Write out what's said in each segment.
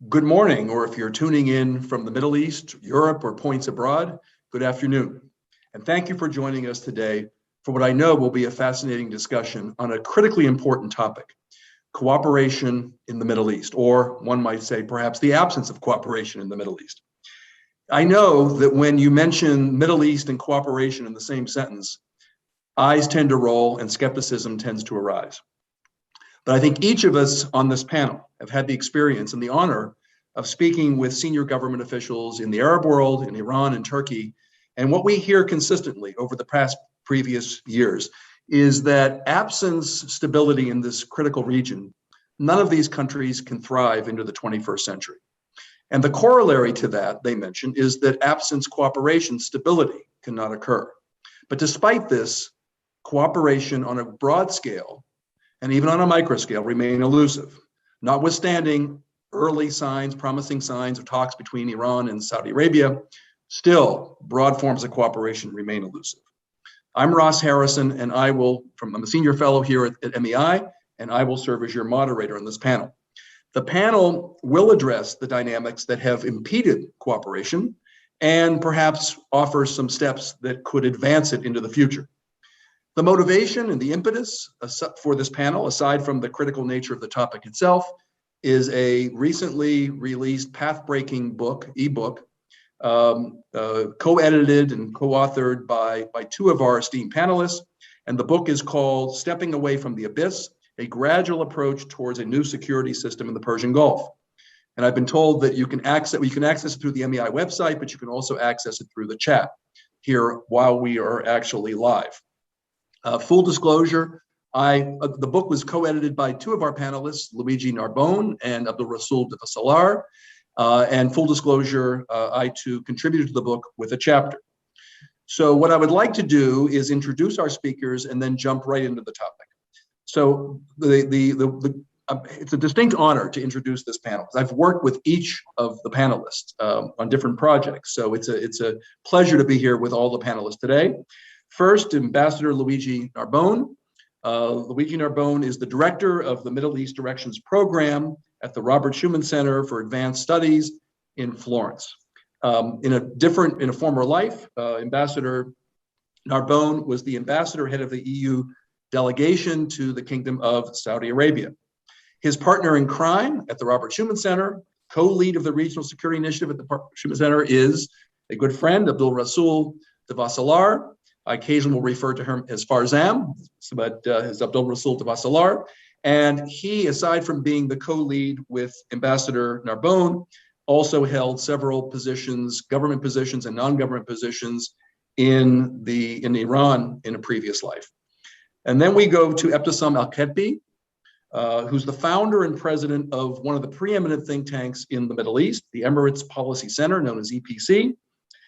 Good morning, or if you're tuning in from the Middle East, Europe, or points abroad, good afternoon. And thank you for joining us today for what I know will be a fascinating discussion on a critically important topic, cooperation in the Middle East, or one might say perhaps the absence of cooperation in the Middle East. I know that when you mention Middle East and cooperation in the same sentence, eyes tend to roll and skepticism tends to arise. But I think each of us on this panel have had the experience and the honor of speaking with senior government officials in the Arab world, in Iran and Turkey. And what we hear consistently over the previous years is that absence stability in this critical region, none of these countries can thrive into the 21st century. And the corollary to that, they mentioned, is that absence cooperation, stability cannot occur. But despite this, cooperation on a broad scale and even on a micro scale remain elusive, notwithstanding early signs, promising signs of talks between Iran and Saudi Arabia. Still, broad forms of cooperation remain elusive. I'm Ross Harrison, and I'm a senior fellow here at MEI, and I will serve as your moderator on this panel. The panel will address the dynamics that have impeded cooperation and perhaps offer some steps that could advance it into the future. The motivation and the impetus for this panel, aside from the critical nature of the topic itself, is a recently released path-breaking ebook, co-edited and co-authored by two of our esteemed panelists. And the book is called Stepping Away from the Abyss, a Gradual Approach Towards a New Security System in the Persian Gulf. And I've been told that you can access it through the MEI website, but you can also access it through the chat here while we are actually live. Full disclosure, the book was co-edited by two of our panelists, Luigi Narbone and Abdolrasool Divsallar. And full disclosure, I too contributed to the book with a chapter. So what I would like to do is introduce our speakers and then jump right into the topic. So it's a distinct honor to introduce this panel. I've worked with each of the panelists on different projects. So it's a pleasure to be here with all the panelists today. First, Ambassador Luigi Narbone. Luigi Narbone is the director of the Middle East Directions Program at the Robert Schuman Center for Advanced Studies in Florence. In a former life, Ambassador Narbone was the ambassador head of the EU delegation to the Kingdom of Saudi Arabia. His partner in crime at the Robert Schuman Center, co-lead of the Regional Security Initiative at the Schuman Center, is a good friend, Abdolrasool Divsallar. I occasionally will refer to him as Farzam, but his Abdolrasool Divsallar. And he, aside from being the co-lead with Ambassador Narbone, also held several positions, government positions and non-government positions in Iran in a previous life. And then we go to Ebtissam Al-Ketbi, who's the founder and president of one of the preeminent think tanks in the Middle East, the Emirates Policy Center, known as EPC,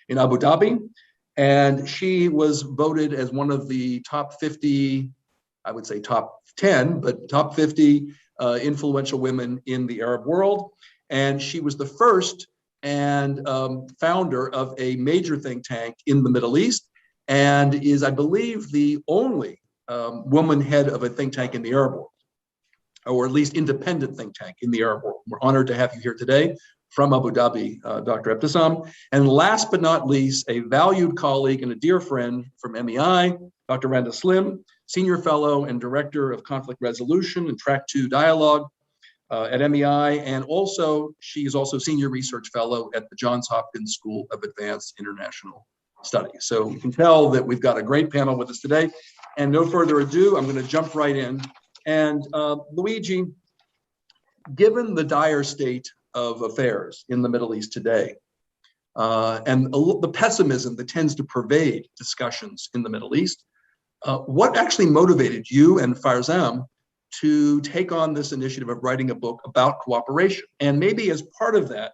in Abu Dhabi. And she was voted as one of the top 50, I would say top 10, but top 50 influential women in the Arab world. And she was the first and founder of a major think tank in the Middle East, and is, I believe, the only woman head of a think tank in the Arab world, or at least independent think tank in the Arab world. We're honored to have you here today from Abu Dhabi, Dr. Ebtissam. And last but not least, a valued colleague and a dear friend from MEI, Dr. Randa Slim, Senior Fellow and Director of Conflict Resolution and Track 2 Dialogue at MEI. And also, she is also Senior Research Fellow at the Johns Hopkins School of Advanced International Studies. So you can tell that we've got a great panel with us today. And no further ado, I'm going to jump right in. And Luigi, given the dire state of affairs in the Middle East today, and the pessimism that tends to pervade discussions in the Middle East, what actually motivated you and Farzam to take on this initiative of writing a book about cooperation? And maybe as part of that,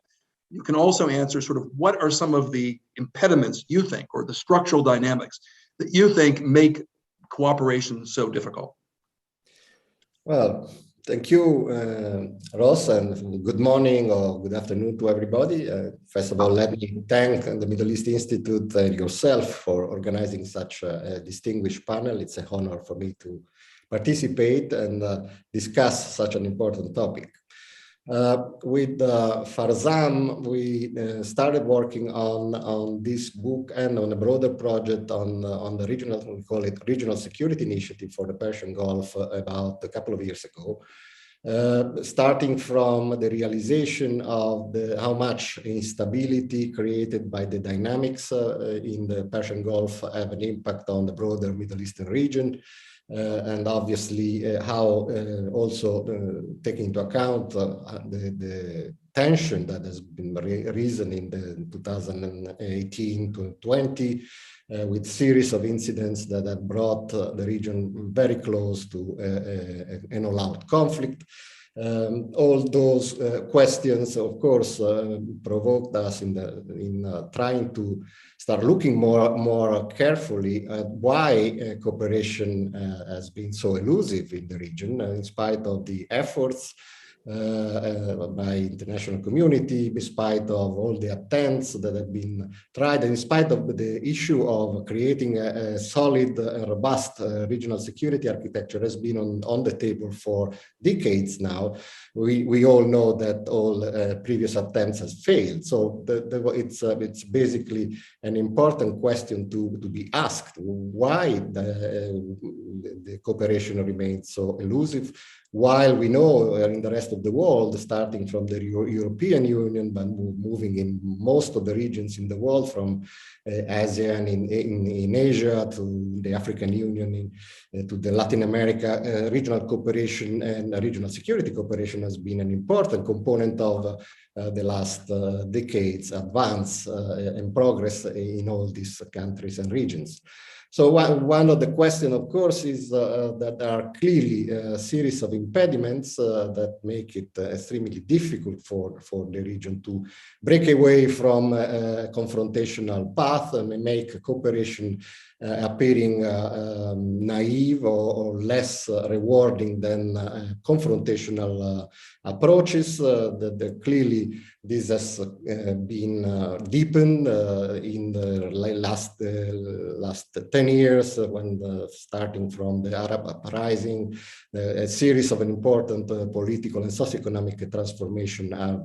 you can also answer sort of what are some of the impediments you think, or the structural dynamics that you think make cooperation so difficult? Well, thank you, Ross, and good morning or good afternoon to everybody. First of all, let me thank the Middle East Institute and yourself for organizing such a distinguished panel. It's an honor for me to participate and discuss such an important topic. With Farzam, we started working on this book and on a broader project on the regional, we call it Regional Security Initiative for the Persian Gulf about a couple of years ago. Starting from the realization of how much instability created by the dynamics in the Persian Gulf have an impact on the broader Middle Eastern region. And obviously how also taking into account the tension that has been risen in the 2018 to 20 with series of incidents that have brought the region very close to an all-out conflict. All those questions, of course, provoked us in trying to start looking more carefully at why cooperation has been so elusive in the region, in spite of the efforts by international community, in spite of all the attempts that have been tried, and in spite of the issue of creating a solid, robust regional security architecture has been on the table for decades now. We all know that all previous attempts has failed. So it's basically an important question to be asked: why the cooperation remains so elusive, while we know in the rest of the world, starting from the European Union, but moving in most of the regions in the world, from ASEAN in Asia to the African Union to the Latin America, regional cooperation and regional security cooperation has been an important component of the last decades' advance and progress in all these countries and regions. So one of the questions, of course, is that there are clearly a series of impediments that make it extremely difficult for the region to break away from a confrontational path and make cooperation appearing naive or less rewarding than confrontational approaches. That clearly this has been deepened in the last 10 years, when starting from the Arab uprising, a series of important political and socioeconomic transformation have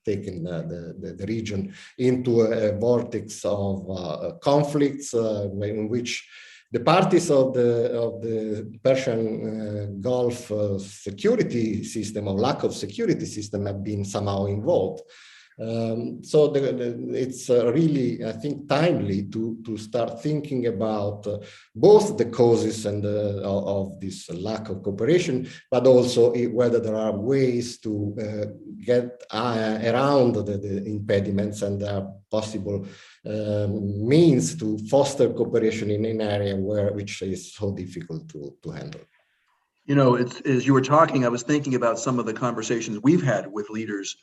taken the region into a vortex of conflicts in which the parties of the Persian Gulf security system or lack of security system have been somehow involved. So it's really, I think, timely to start thinking about both the causes and of this lack of cooperation, but also whether there are ways to get around the impediments and there are possible means to foster cooperation in an area which is so difficult to handle. You know, as you were talking, I was thinking about some of the conversations we've had with leaders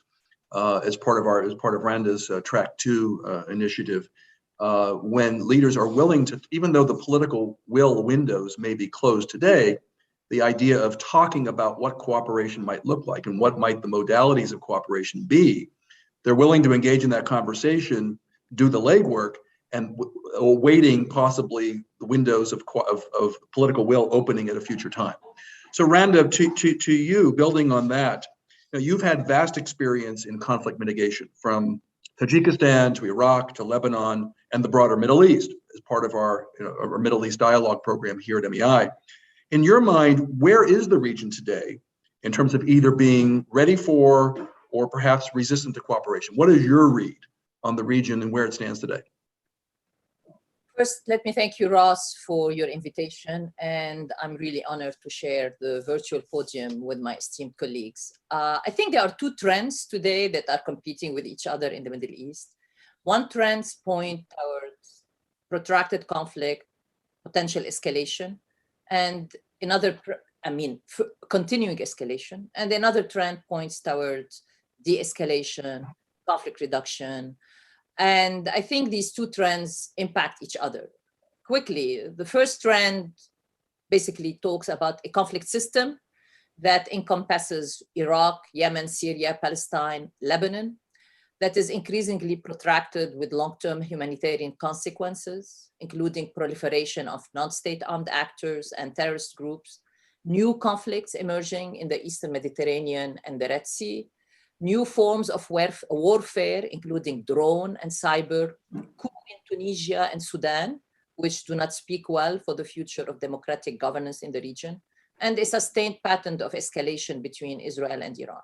as part of Randa's Track 2 initiative, when leaders are willing to, even though the political will windows may be closed today, the idea of talking about what cooperation might look like and what might the modalities of cooperation be, they're willing to engage in that conversation, do the legwork, and awaiting possibly the windows of political will opening at a future time. So Randa, to you, building on that, you've had vast experience in conflict mitigation, from Tajikistan to Iraq to Lebanon and the broader Middle East as part of our Middle East dialogue program here at MEI. In your mind, where is the region today in terms of either being ready for or perhaps resistant to cooperation? What is your read on the region and where it stands today? First, let me thank you, Ross, for your invitation, and I'm really honored to share the virtual podium with my esteemed colleagues. I think there are two trends today that are competing with each other in the Middle East. One trend points towards protracted conflict, potential escalation, and another, continuing escalation, and another trend points towards de-escalation, conflict reduction. And I think these two trends impact each other. Quickly, the first trend basically talks about a conflict system that encompasses Iraq, Yemen, Syria, Palestine, Lebanon, that is increasingly protracted with long-term humanitarian consequences, including proliferation of non-state armed actors and terrorist groups, new conflicts emerging in the Eastern Mediterranean and the Red Sea, new forms of warfare, including drone and cyber, coup in Tunisia and Sudan, which do not speak well for the future of democratic governance in the region, and a sustained pattern of escalation between Israel and Iran.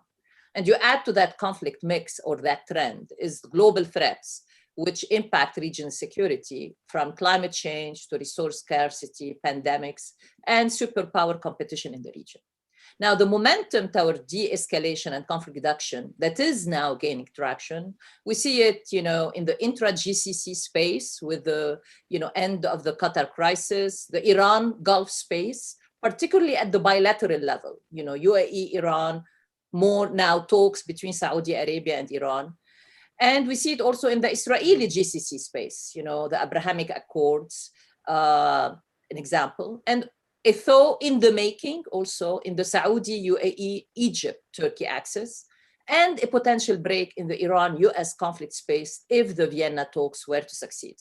And you add to that conflict mix, or that trend, is global threats, which impact regional security, from climate change to resource scarcity, pandemics, and superpower competition in the region. Now, the momentum toward de-escalation and conflict reduction that is now gaining traction, we see it, in the intra-GCC space with the, end of the Qatar crisis, the Iran Gulf space, particularly at the bilateral level, UAE, Iran, more now talks between Saudi Arabia and Iran. And we see it also in the Israeli GCC space, the Abrahamic Accords, an example. And though in the making also in the Saudi, UAE, Egypt, Turkey axis, and a potential break in the Iran-US conflict space if the Vienna talks were to succeed.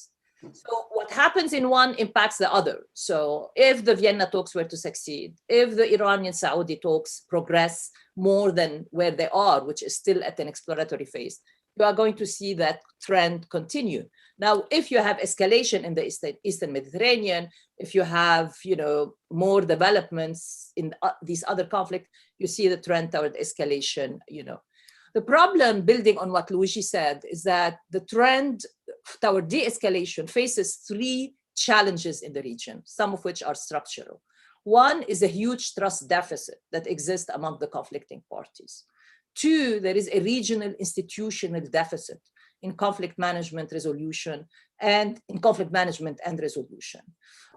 So what happens in one impacts the other. So if the Vienna talks were to succeed, if the Iranian-Saudi talks progress more than where they are, which is still at an exploratory phase, you are going to see that trend continue. Now, if you have escalation in the Eastern Mediterranean, if you have, more developments in these other conflicts, you see the trend toward escalation, The problem, building on what Luigi said, is that the trend toward de-escalation faces three challenges in the region, some of which are structural. One is a huge trust deficit that exists among the conflicting parties. Two, there is a regional institutional deficit in conflict management resolution and in conflict management and resolution.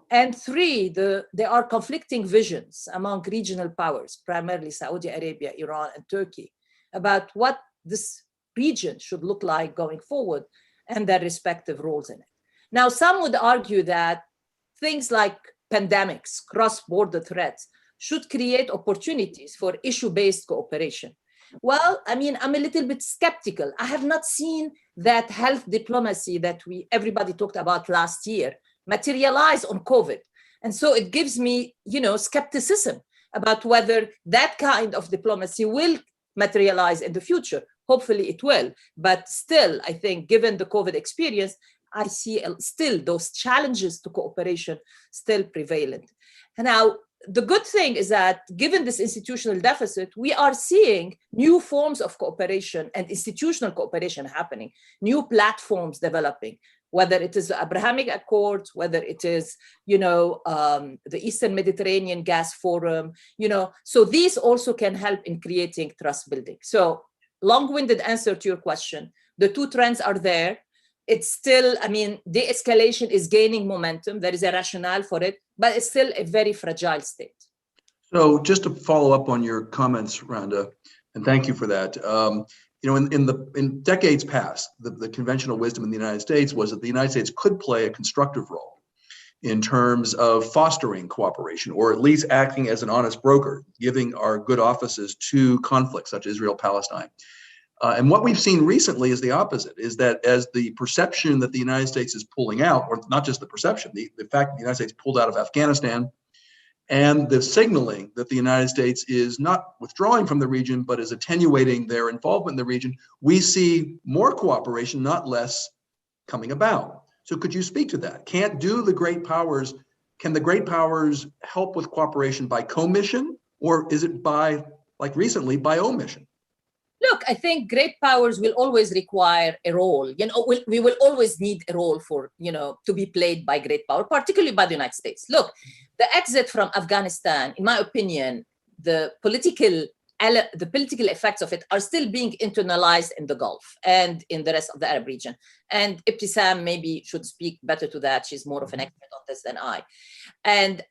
And three, there are conflicting visions among regional powers, primarily Saudi Arabia, Iran, and Turkey, about what this region should look like going forward and their respective roles in it. Now, some would argue that things like pandemics, cross-border threats, should create opportunities for issue-based cooperation. Well, I'm a little bit skeptical. I have not seen that health diplomacy that everybody talked about last year materialize on COVID. And so it gives me, skepticism about whether that kind of diplomacy will materialize in the future. Hopefully it will. But still, I think, given the COVID experience, I see still those challenges to cooperation still prevalent. And now, the good thing is that given this institutional deficit, we are seeing new forms of cooperation and institutional cooperation happening, new platforms developing, whether it is the Abrahamic Accords, whether it is, the Eastern Mediterranean Gas Forum, so these also can help in creating trust building. So long-winded answer to your question, the two trends are there. It's still, de-escalation is gaining momentum. There is a rationale for it, but it's still a very fragile state. So just to follow up on your comments, Rhonda, and thank you for that. In decades past, the conventional wisdom in the United States was that the United States could play a constructive role in terms of fostering cooperation, or at least acting as an honest broker, giving our good offices to conflicts such as Israel-Palestine. And what we've seen recently is the opposite, is that as the perception that the United States is pulling out, or not just the perception, the fact that the United States pulled out of Afghanistan, and the signaling that the United States is not withdrawing from the region, but is attenuating their involvement in the region, we see more cooperation, not less, coming about. So could you speak to that? Can the great powers help with cooperation by commission, or is it by, like recently, by omission? Look, I think great powers will always require a role. We will always need a role for, to be played by great power, particularly by the United States. Look, the exit from Afghanistan, in my opinion, the political effects of it are still being internalized in the Gulf and in the rest of the Arab region. And Ibtisam maybe should speak better to that. She's more of an expert on this than I. And,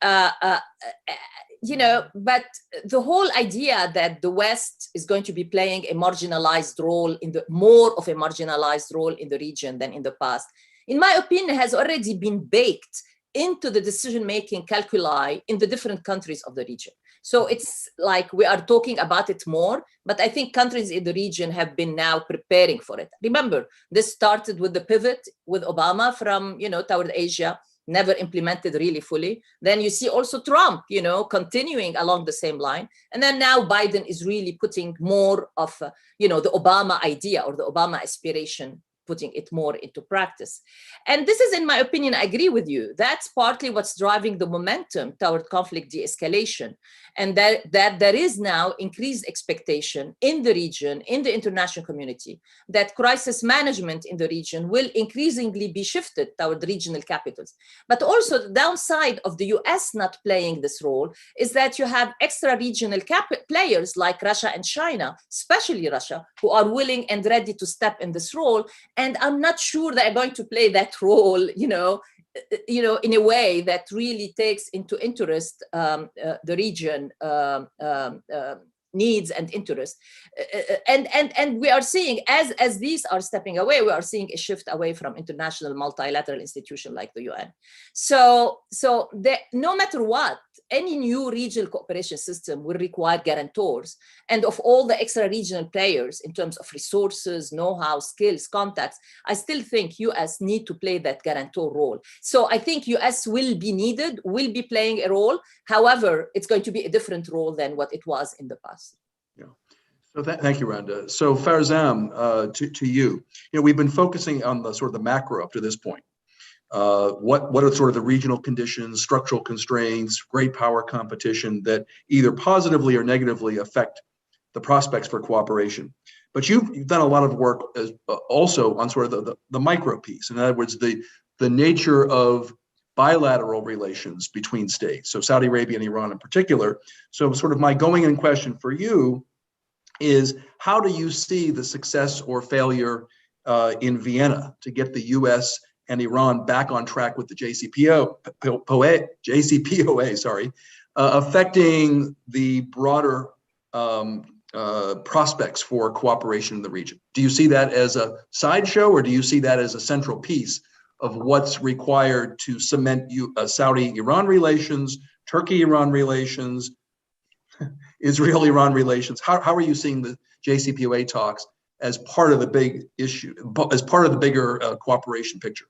but the whole idea that the West is going to be playing a marginalized role more of a marginalized role in the region than in the past, in my opinion, has already been baked into the decision-making calculi in the different countries of the region. So it's like we are talking about it more, but I think countries in the region have been now preparing for it. Remember, this started with the pivot with Obama from, toward Asia. never implemented really fully. Then you see also Trump, continuing along the same line. And then now Biden is really putting more of, the Obama idea or the Obama aspiration, putting it more into practice. And this is, in my opinion, I agree with you. That's partly what's driving the momentum toward conflict de-escalation. And that there is now increased expectation in the region, in the international community, that crisis management in the region will increasingly be shifted toward regional capitals. But also the downside of the US not playing this role is that you have extra regional players like Russia and China, especially Russia, who are willing and ready to step in this role. And I'm not sure they're going to play that role, in a way that really takes into interest the region needs and interests. And we are seeing, as these are stepping away, we are seeing a shift away from international multilateral institutions like the UN. So no matter what, any new regional cooperation system will require guarantors. And of all the extra regional players in terms of resources, know-how, skills, contacts, I still think US need to play that guarantor role. So I think US will be needed, will be playing a role. However, it's going to be a different role than what it was in the past. Yeah. So thank you, Randa. So Farzam, to you, we've been focusing on the sort of the macro up to this point. What are sort of the regional conditions, structural constraints, great power competition that either positively or negatively affect the prospects for cooperation? But you've done a lot of work also on sort of the micro piece. In other words, the nature of bilateral relations between states. So Saudi Arabia and Iran in particular. So sort of my going in question for you is, how do you see the success or failure in Vienna to get the US and Iran back on track with the JCPOA, affecting the broader prospects for cooperation in the region? Do you see that as a sideshow, or do you see that as a central piece of what's required to cement Saudi-Iran relations, Turkey-Iran relations, Israel-Iran relations? How are you seeing the JCPOA talks as part of the big issue, as part of the bigger cooperation picture?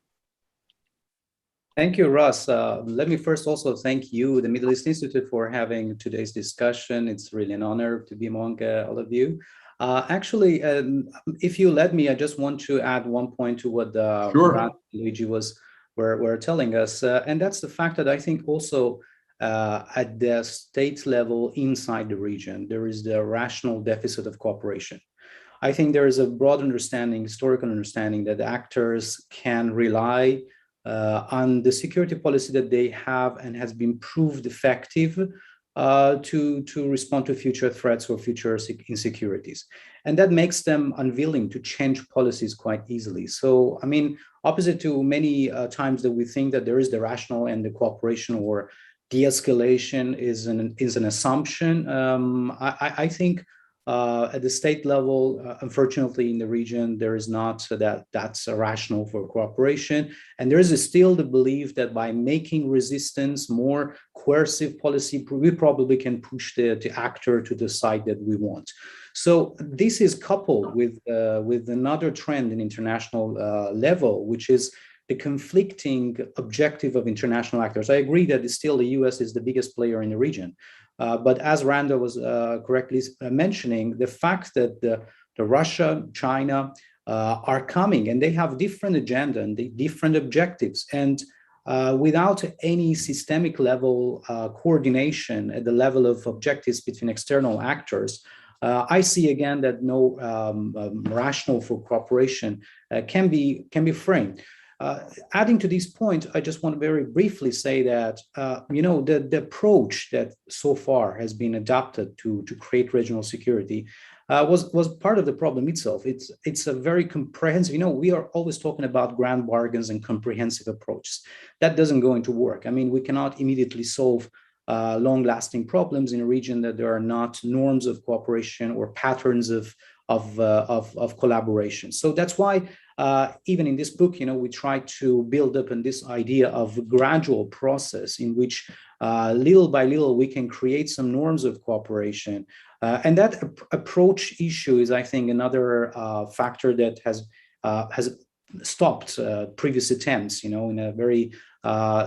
Thank you, Ross. Let me first also thank you, the Middle East Institute, for having today's discussion. It's really an honor to be among all of you. Actually, if you let me, I just want to add one point to what Luigi were telling us, and that's the fact that I think also at the state level inside the region, there is the rational deficit of cooperation. I think there is a broad understanding, historical understanding, that actors can rely on the security policy that they have and has been proved effective to respond to future threats or future insecurities. And that makes them unwilling to change policies quite easily. So, I mean, opposite to many times that we think that there is the rational and the cooperation or de-escalation is an assumption, I think at the state level, unfortunately, in the region, there is not that's a rational for cooperation. And there is still the belief that by making resistance more coercive policy, we probably can push the actor to the side that we want. So this is coupled with another trend in international level, which is the conflicting objective of international actors. I agree that still the US is the biggest player in the region. But as Randa was correctly mentioning, the fact that the Russia, China are coming and they have different agenda and different objectives, and without any systemic level coordination at the level of objectives between external actors, I see again that no rationale for cooperation can be framed. Adding to this point, I just want to very briefly say that, the approach that so far has been adopted to create regional security was part of the problem itself. It's a very comprehensive, we are always talking about grand bargains and comprehensive approaches. That doesn't going to work. I mean, we cannot immediately solve long-lasting problems in a region that there are not norms of cooperation or patterns of collaboration. So that's why even in this book, we try to build up on this idea of a gradual process in which little by little we can create some norms of cooperation. And that approach issue is, I think, another factor that has stopped previous attempts, in a very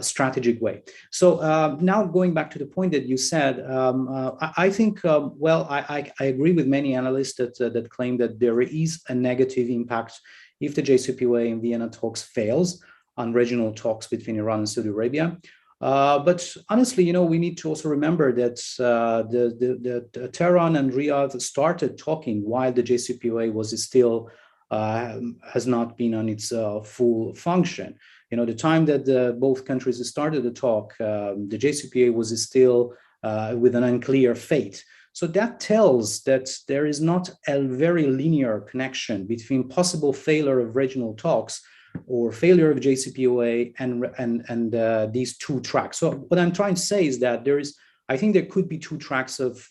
strategic way. So now going back to the point that you said, I think, I agree with many analysts that claim that there is a negative impact if the JCPOA and Vienna talks fails on regional talks between Iran and Saudi Arabia. But honestly, we need to also remember that the Tehran and Riyadh started talking while the JCPOA was still has not been on its full function. The time that both countries started the talk, the JCPOA was still with an unclear fate. So that tells that there is not a very linear connection between possible failure of regional talks or failure of JCPOA and these two tracks. So what I'm trying to say is that I think there could be two tracks of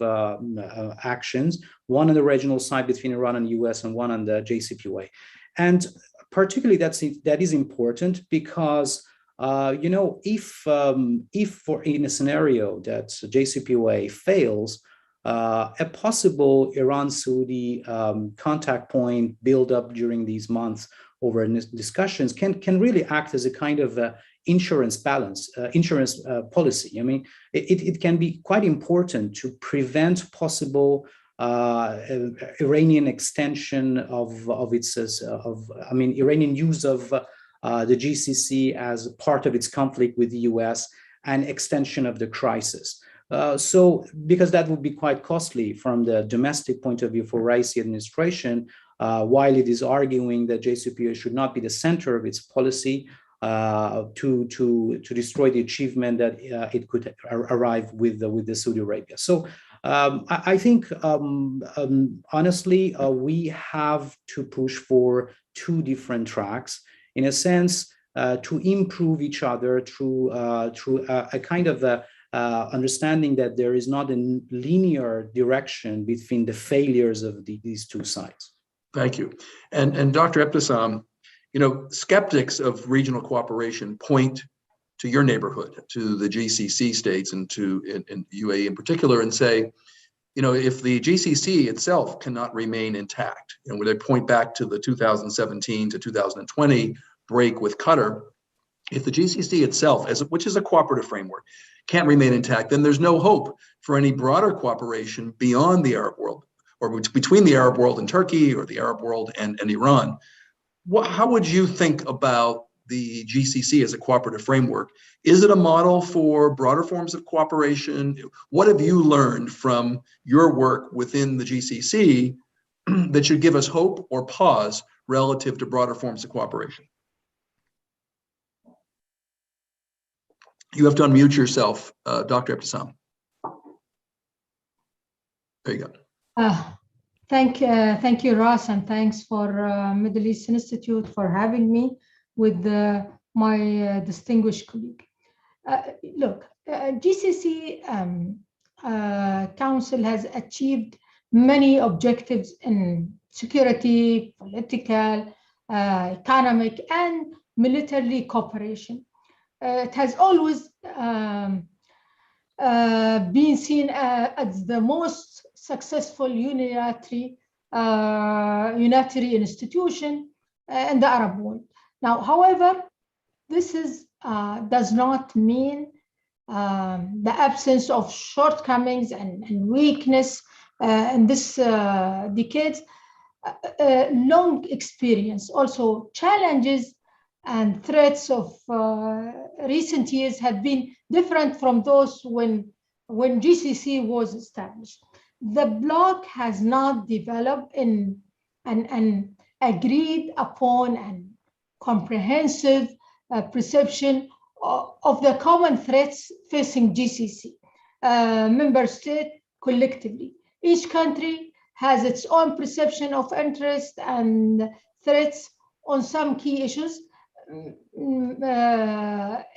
actions, one on the regional side between Iran and US and one on the JCPOA. And particularly that is important because, if in a scenario that JCPOA fails, a possible Iran-Saudi contact point build up during these months over discussions can really act as a kind of insurance policy. I mean, it can be quite important to prevent possible Iranian extension of Iranian use of the GCC as part of its conflict with the US and extension of the crisis. So because that would be quite costly from the domestic point of view for Raisi administration, while it is arguing that JCPOA should not be the center of its policy to destroy the achievement that it could arrive with the Saudi Arabia. So I think honestly we have to push for two different tracks in a sense to improve each other through a kind of understanding that there is not a linear direction between the failures of these two sides. Thank you. And Dr. Abdolrasool, skeptics of regional cooperation point to your neighborhood, to the GCC states and to UAE in particular, and say, if the GCC itself cannot remain intact, where they point back to the 2017 to 2020 break with Qatar, if the GCC itself, which is a cooperative framework, can't remain intact, then there's no hope for any broader cooperation beyond the Arab world, or between the Arab world and Turkey, or the Arab world and Iran. How would you think about the GCC as a cooperative framework? Is it a model for broader forms of cooperation? What have you learned from your work within the GCC that should give us hope or pause relative to broader forms of cooperation? You have to unmute yourself, Dr. Abdolrasool. There you go. Thank you, Ross, and thanks for Middle East Institute for having me with my distinguished colleague. Look, GCC Council has achieved many objectives in security, political, economic, and military cooperation. It has always been seen as the most successful unitary institution in the Arab world. Now, however, this does not mean the absence of shortcomings and weakness in this decade. Long experience, also challenges and threats of recent years have been different from those when GCC was established. The bloc has not developed in an agreed upon and comprehensive perception of the common threats facing GCC member state collectively. Each country has its own perception of interest and threats on some key issues.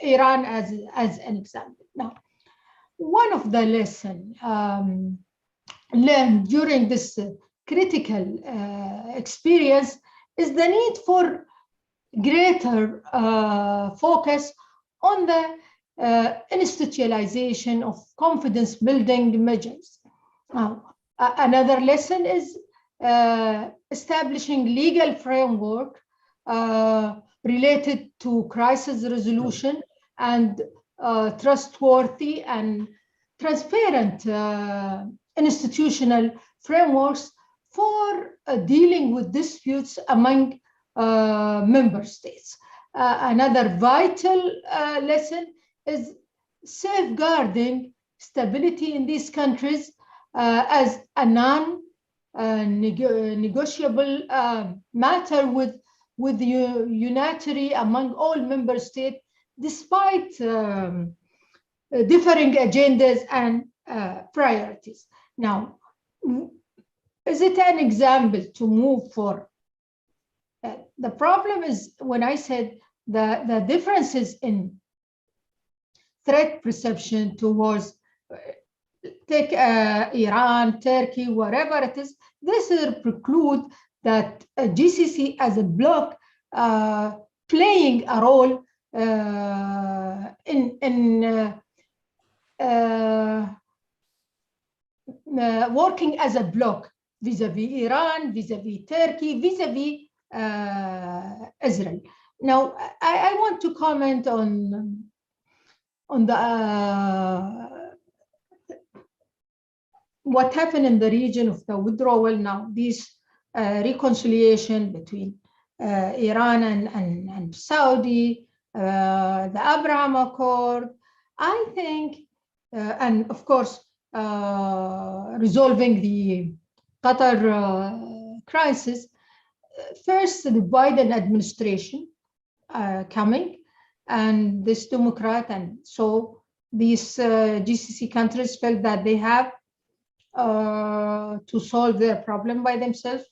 Iran as an example. Now, one of the lessons learned during this critical experience is the need for greater focus on the institutionalization of confidence building measures. Another lesson is establishing legal framework related to crisis resolution and trustworthy and transparent institutional frameworks for dealing with disputes among member states. Another vital lesson is safeguarding stability in these countries as a non-negotiable matter with unitary among all member states, despite differing agendas and priorities. Now, is it an example to move for? The problem is when I said the differences in threat perception towards, take Iran, Turkey, whatever it is, this will preclude that GCC as a bloc playing a role in working as a bloc vis-a-vis Iran, vis-a-vis Turkey, vis-a-vis Israel. Now, I want to comment on the what happened in the region of the withdrawal. Now, this reconciliation between Iran and Saudi, the Abraham Accord, I think, and of course, resolving the Qatar crisis. First, the Biden administration coming, and this Democrat, and so these GCC countries felt that they have to solve their problem by themselves.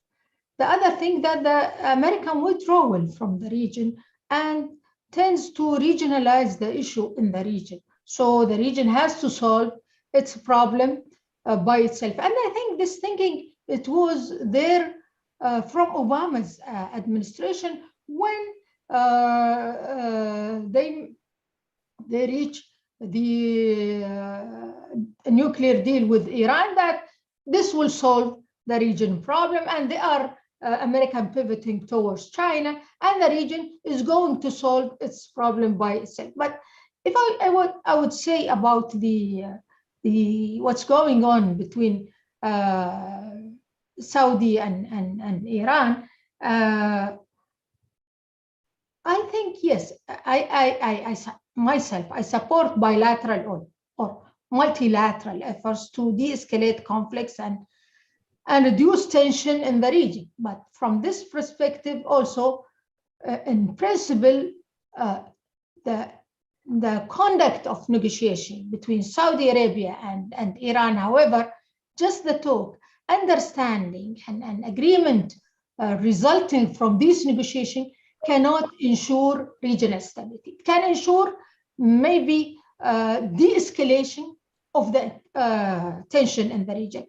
The other thing, that the American withdrawal from the region and tends to regionalize the issue in the region. So the region has to solve its problem by itself. And I think this thinking, it was there from Obama's administration when they reached the nuclear deal with Iran, that this will solve the region problem, and they are American pivoting towards China, and the region is going to solve its problem by itself. But if I would say about the what's going on between Saudi and Iran, I think yes, I myself, I support bilateral or multilateral efforts to de-escalate conflicts and reduce tension in the region. But from this perspective also, in principle, the conduct of negotiation between Saudi Arabia and Iran, however, just the talk, understanding and agreement resulting from this negotiation cannot ensure regional stability. It can ensure maybe de-escalation of the tension in the region.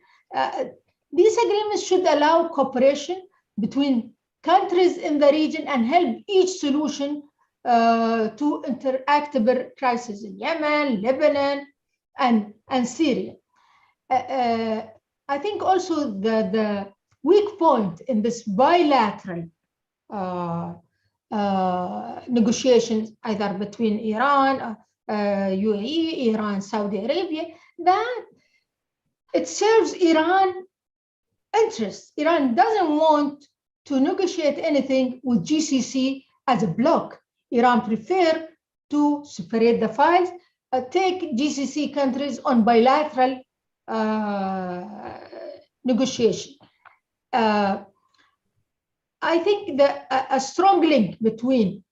These agreements should allow cooperation between countries in the region and help each solution to interactable crises in Yemen, Lebanon, and Syria. I think also the weak point in this bilateral negotiations, either between Iran, UAE, Iran, Saudi Arabia, that it serves Iran interests. Iran doesn't want to negotiate anything with GCC as a bloc. Iran prefer to separate the files, take GCC countries on bilateral negotiation. I think that a strong link between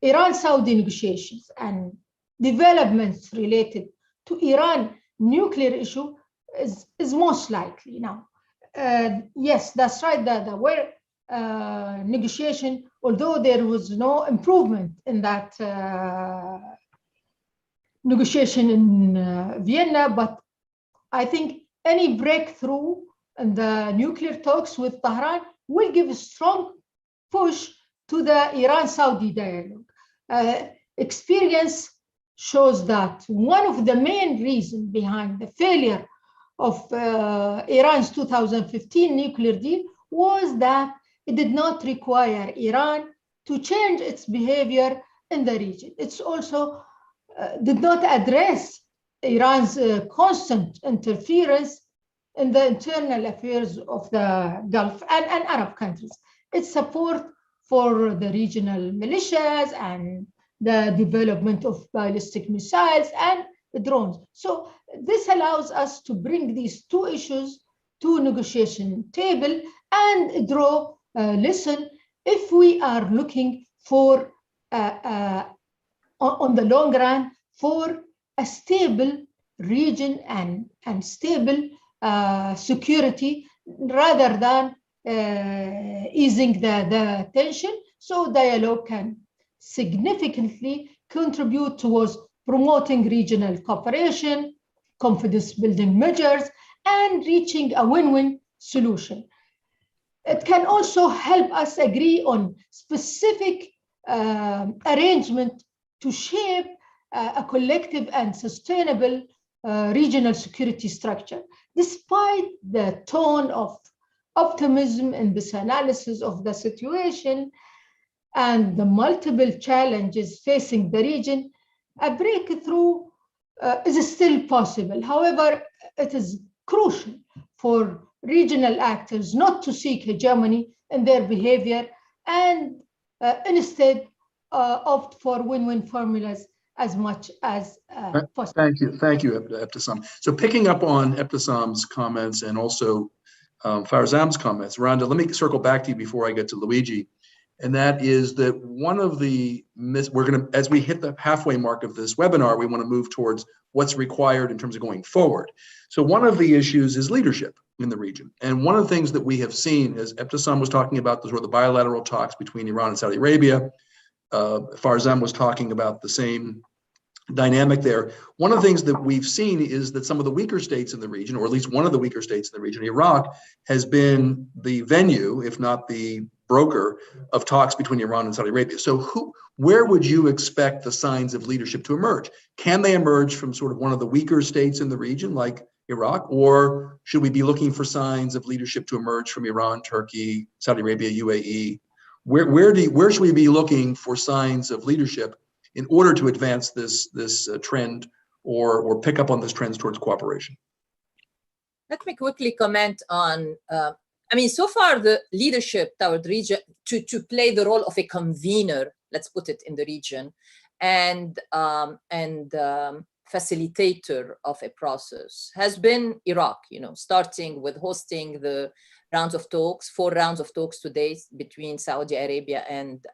Iran-Saudi negotiations and developments related to Iran nuclear issue is most likely now. Yes, that's right. There were negotiation, although there was no improvement in that negotiation in Vienna, but I think any breakthrough in the nuclear talks with Tehran will give a strong push to the Iran-Saudi dialogue. Experience shows that one of the main reasons behind the failure of Iran's 2015 nuclear deal was that it did not require Iran to change its behavior in the region. It's also did not address Iran's constant interference in the internal affairs of the Gulf and Arab countries. Its support for the regional militias and the development of ballistic missiles and drones. So this allows us to bring these two issues to negotiation table and draw a lesson if we are looking for, on the long run, for a stable region and stable security rather than easing the tension. So dialogue can significantly contribute towards promoting regional cooperation, confidence building measures, and reaching a win-win solution. It can also help us agree on specific arrangement to shape a collective and sustainable regional security structure. Despite the tone of optimism in this analysis of the situation and the multiple challenges facing the region, a breakthrough is still possible. However, it is crucial for regional actors not to seek hegemony in their behavior and instead opt for win-win formulas as much as possible. Thank you, Ebtissam. So picking up on Ebtissam's comments and also Farzam's comments, Rhonda, let me circle back to you before I get to Luigi. And that is that one of the, as we hit the halfway mark of this webinar, we want to move towards what's required in terms of going forward. So one of the issues is leadership in the region. And one of the things that we have seen, as Ebtissam was talking about, the sort of the bilateral talks between Iran and Saudi Arabia, Farzam was talking about the same dynamic there. One of the things that we've seen is that some of the weaker states in the region, or at least one of the weaker states in the region, Iraq, has been the venue, if not the broker, of talks between Iran and Saudi Arabia. So where would you expect the signs of leadership to emerge? Can they emerge from sort of one of the weaker states in the region, like Iraq, or should we be looking for signs of leadership to emerge from Iran, Turkey, Saudi Arabia, UAE? Where should we be looking for signs of leadership in order to advance this trend or pick up on this trend towards cooperation? Let me quickly comment on, so far the leadership toward region to play the role of a convener, let's put it in the region, and facilitator of a process has been Iraq, starting with hosting the rounds of talks, 4 rounds of talks to date between Saudi Arabia and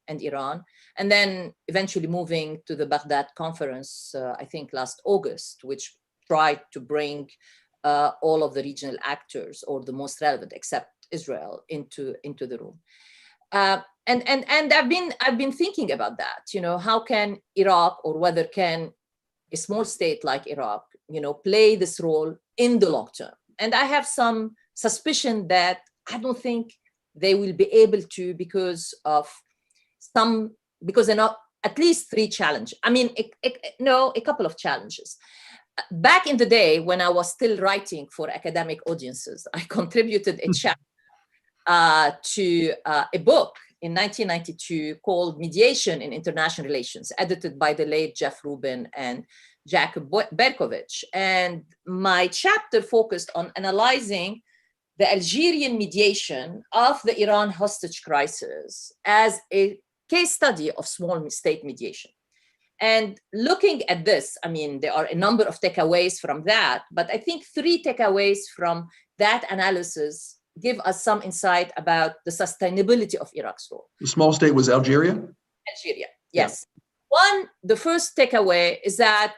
Iran, and then eventually moving to the Baghdad conference, I think last August, which tried to bring all of the regional actors, or the most relevant, except Israel, into the room. And I've been thinking about that. How can Iraq, or whether can a small state like Iraq, play this role in the long term? And I have some suspicion that I don't think they will be able to because they're not at least 3 challenges. A couple of challenges. Back in the day when I was still writing for academic audiences, I contributed a chapter to a book in 1992 called Mediation in International Relations, edited by the late Jeff Rubin and Jack Berkovich. And my chapter focused on analyzing the Algerian mediation of the Iran hostage crisis as a case study of small state mediation. And looking at this, there are a number of takeaways from that, but I think 3 takeaways from that analysis give us some insight about the sustainability of Iraq's role. The small state was Algeria? Algeria, yes. Yeah. The first takeaway is that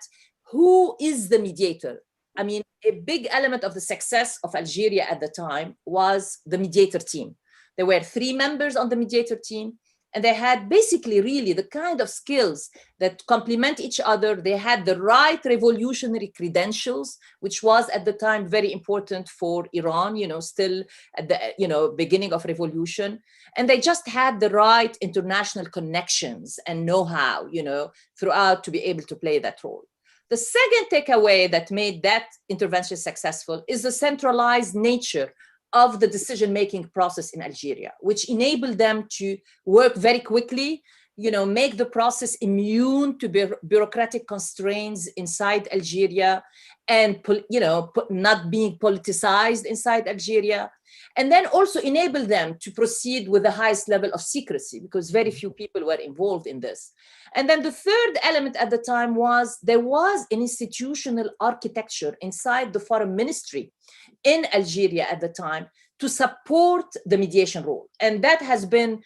who is the mediator? A big element of the success of Algeria at the time was the mediator team. There were 3 members on the mediator team, and they had basically really the kind of skills that complement each other. They had the right revolutionary credentials, which was at the time very important for Iran, still at the beginning of revolution. And they just had the right international connections and know-how, throughout to be able to play that role. The second takeaway that made that intervention successful is the centralized nature of the decision-making process in Algeria, which enabled them to work very quickly make the process immune to bureaucratic constraints inside Algeria and, not being politicized inside Algeria. And then also enable them to proceed with the highest level of secrecy, because very few people were involved in this. And then the third element at the time was there was an institutional architecture inside the foreign ministry in Algeria at the time to support the mediation role. And that has been,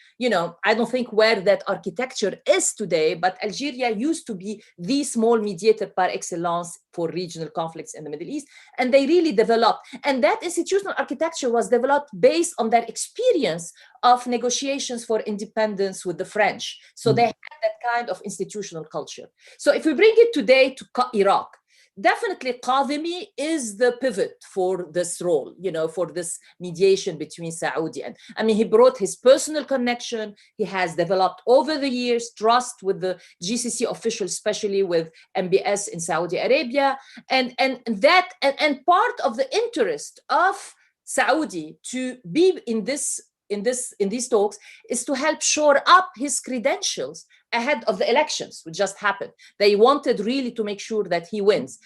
I don't think where that architecture is today, but Algeria used to be the small mediator par excellence for regional conflicts in the Middle East. And they really developed, and that institutional architecture was developed based on their experience of negotiations for independence with the French. So they had that kind of institutional culture. So if we bring it today to Iraq, definitely Kadhimi is the pivot for this role, for this mediation between Saudi and, he brought his personal connection. He has developed over the years trust with the GCC officials, especially with MBS in Saudi Arabia. And part of the interest of Saudi to be in these talks is to help shore up his credentials ahead of the elections, which just happened. They wanted really to make sure that he wins.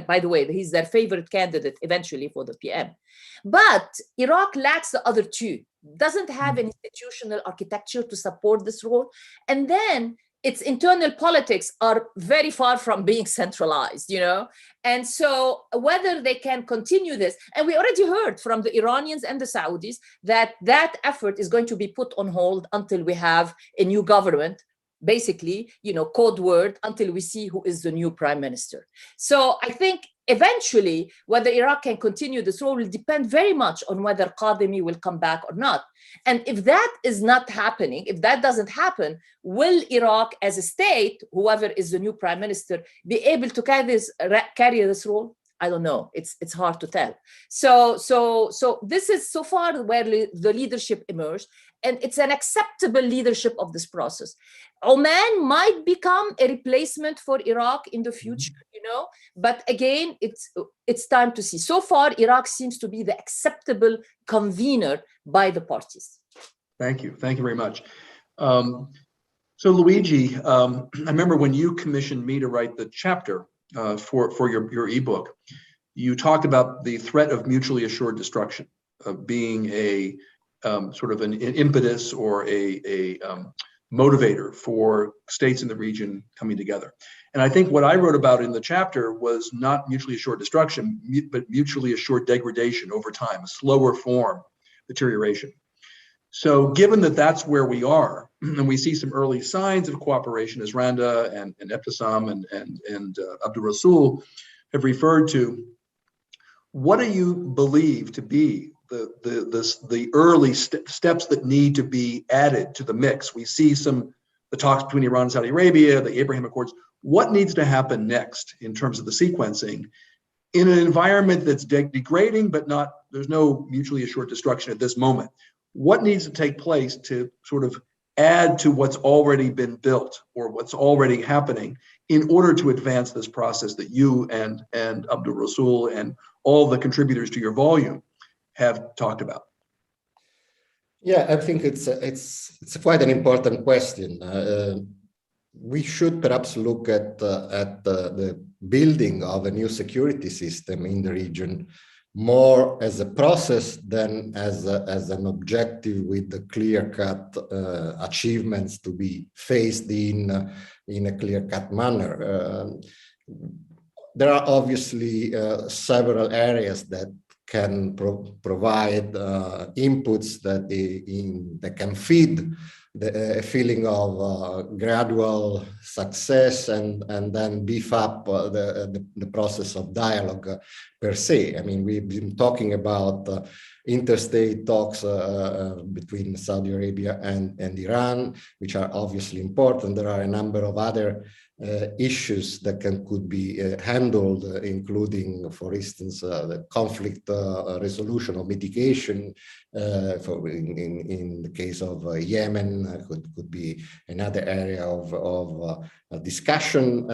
By the way, he's their favorite candidate eventually for the PM. But Iraq lacks the other two, doesn't have an institutional architecture to support this role. And then its internal politics are very far from being centralized, And so whether they can continue this, and we already heard from the Iranians and the Saudis that effort is going to be put on hold until we have a new government, basically, code word, until we see who is the new prime minister. So I think eventually whether Iraq can continue this role will depend very much on whether Kadhimi will come back or not. And if that is not happening, if that doesn't happen, will Iraq as a state, whoever is the new prime minister, be able to carry this role? I don't know. It's hard to tell. So this is so far where the leadership emerged, and it's an acceptable leadership of this process. Oman might become a replacement for Iraq in the future, but again, it's time to see. So far, Iraq seems to be the acceptable convener by the parties. Thank you. Thank you very much. So Luigi, I remember when you commissioned me to write the chapter for your ebook, you talked about the threat of mutually assured destruction, of being a sort of an impetus or a motivator for states in the region coming together. And I think what I wrote about in the chapter was not mutually assured destruction, but mutually assured degradation over time, a slower form deterioration. So given that that's where we are, and we see some early signs of cooperation, as Randa and Ebtisam and Abdolrasool have referred to, what do you believe to be the early steps that need to be added to the mix? We see the talks between Iran and Saudi Arabia, the Abraham Accords. What needs to happen next in terms of the sequencing in an environment that's degrading, but there's no mutually assured destruction at this moment? What needs to take place to sort of add to what's already been built or what's already happening in order to advance this process that you and Abdolrasool and all the contributors to your volume have talked about? Yeah, I think it's quite an important question. We should perhaps look at the building of a new security system in the region more as a process than as an objective with the clear-cut achievements to be faced in a clear-cut manner. There are obviously several areas that can provide inputs that can feed the feeling of gradual success and then beef up the process of dialogue per se. I mean, we've been talking about interstate talks between Saudi Arabia and Iran, which are obviously important. There are a number of other issues that could be handled, including, for instance, the conflict resolution or mitigation. In the case of Yemen, could be another area of discussion.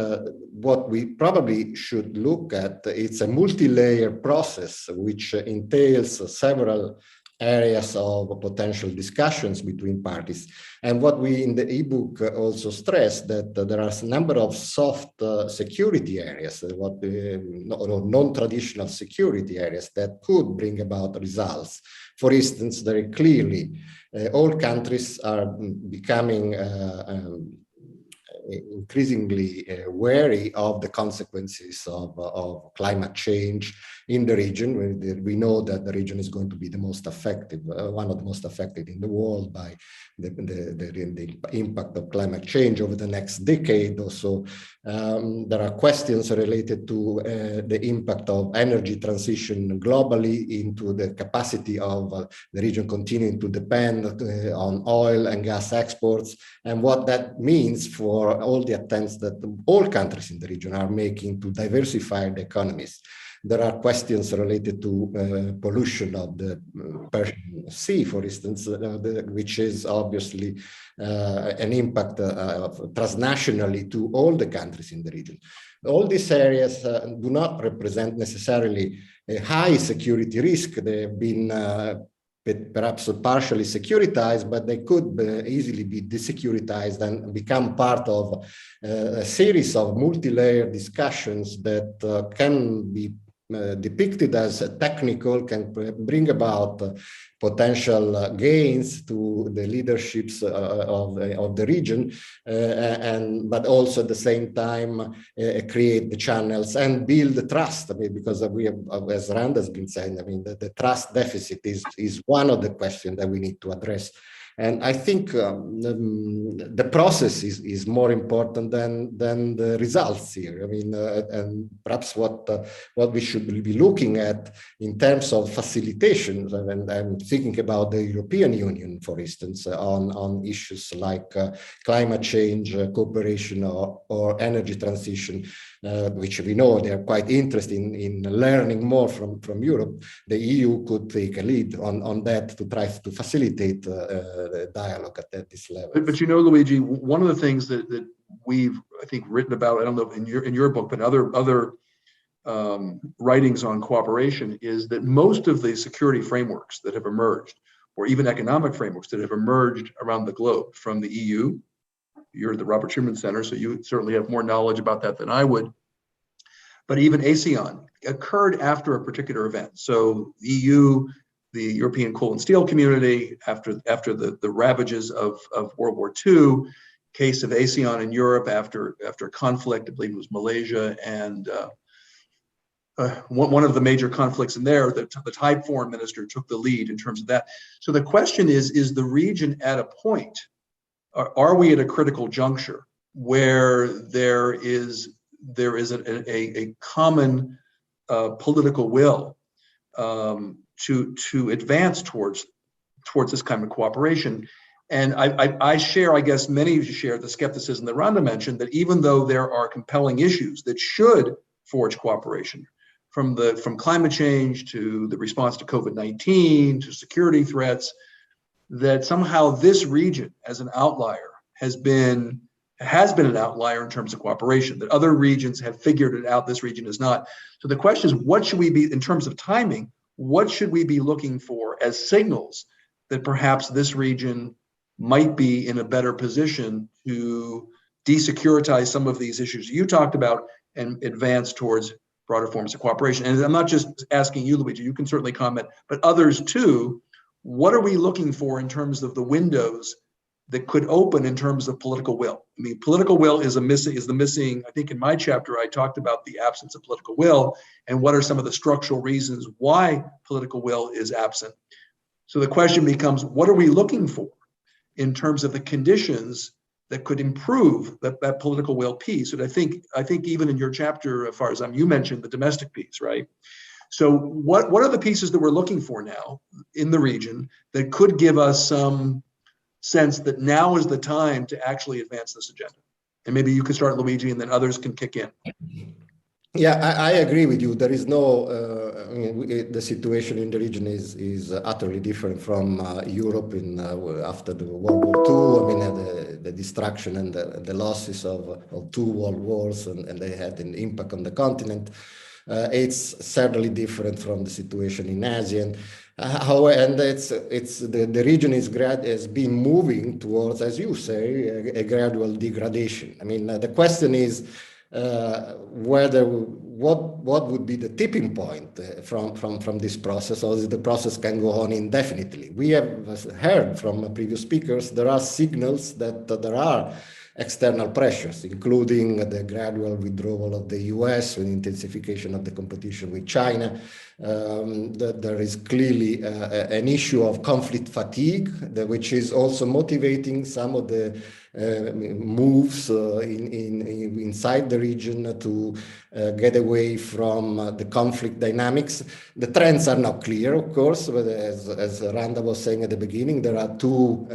What we probably should look at, it's a multi-layer process which entails several areas of potential discussions between parties. And what we in the ebook also stress that there are a number of soft security areas, non-traditional security areas that could bring about results. For instance, very clearly, all countries are becoming increasingly wary of the consequences of climate change in the region. We know that the region is going to be the most affected, one of the most affected in the world by the impact of climate change over the next decade. Also, there are questions related to the impact of energy transition globally into the capacity of the region continuing to depend on oil and gas exports, and what that means for all the attempts that all countries in the region are making to diversify the economies. There are questions related to pollution of the Persian Sea, for instance, which is obviously an impact transnationally to all the countries in the region. All these areas do not represent necessarily a high security risk. They have been perhaps partially securitized, but they could easily be desecuritized and become part of a series of multi-layered discussions that can be depicted as technical, can bring about potential gains to the leaderships of the region, but also at the same time create the channels and build the trust. I mean, because we have, as Rand has been saying, I mean, the trust deficit is one of the questions that we need to address. And I think the process is more important than the results here. I mean, and perhaps what we should be looking at in terms of facilitation, and I'm thinking about the European Union, for instance, on issues like climate change, cooperation, or energy transition, which we know they are quite interested in learning more from Europe. The EU could take a lead on that to try to facilitate dialogue at this level. But you know, Luigi, one of the things that we've, I think, written about, I don't know in your book, but other writings on cooperation, is that most of the security frameworks that have emerged, or even economic frameworks that have emerged around the globe from the EU, you're at the Robert Schuman Center, so you certainly have more knowledge about that than I would, but even ASEAN occurred after a particular event. So the EU, the European Coal and Steel Community, after the ravages of World War II, case of ASEAN in Europe after conflict, I believe it was Malaysia, and one of the major conflicts in there, the Thai foreign minister took the lead in terms of that. So the question is the region at a point, are we at a critical juncture where there is a common political will to advance towards this kind of cooperation? And I share, I guess many of you share the skepticism that Rhonda mentioned, that even though there are compelling issues that should forge cooperation, from climate change to the response to COVID-19 to security threats, that somehow this region as an outlier has been an outlier in terms of cooperation, that other regions have figured it out, this region is not. So the question is, what should we be, in terms of timing, what should we be looking for as signals that perhaps this region might be in a better position to desecuritize some of these issues you talked about and advance towards broader forms of cooperation? And I'm not just asking you, Luigi, you can certainly comment, but others too. What are we looking for in terms of the windows that could open in terms of political will? I mean, political will is the missing, I think in my chapter, I talked about the absence of political will and what are some of the structural reasons why political will is absent. So the question becomes, what are we looking for in terms of the conditions that could improve that political will piece? And I think even in your chapter, as far as you mentioned the domestic piece, right? So what are the pieces that we're looking for now in the region that could give us some sense that now is the time to actually advance this agenda? And maybe you can start, Luigi, and then others can kick in. Yeah, I agree with you. There is no, I mean, the situation in the region is utterly different from Europe after the World War II. I mean, the destruction and the losses of two world wars, and they had an impact on the continent. It's certainly different from the situation in ASEAN. And the region has been moving towards, as you say, a gradual degradation. I mean, the question is what would be the tipping point from this process, or the process can go on indefinitely. We have heard from previous speakers there are signals that there are external pressures, including the gradual withdrawal of the US with intensification of the competition with China. There is clearly an issue of conflict fatigue, which is also motivating some of the moves inside the region to get away from the conflict dynamics. The trends are not clear, of course, but as Randa was saying at the beginning, there are two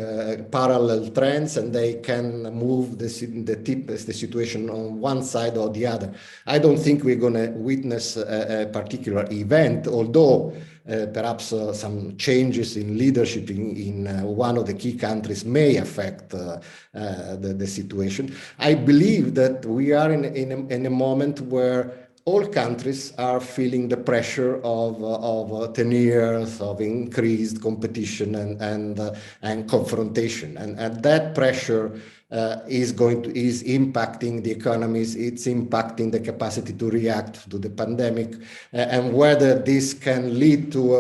parallel trends, and they can move the situation on one side or the other. I don't think we're going to witness a particular event, although perhaps some changes in leadership in one of the key countries may affect the situation. I believe that we are in a moment where all countries are feeling the pressure of 10 years of increased competition and confrontation, and that pressure is impacting the economies. It's impacting the capacity to react to the pandemic, and whether this can lead to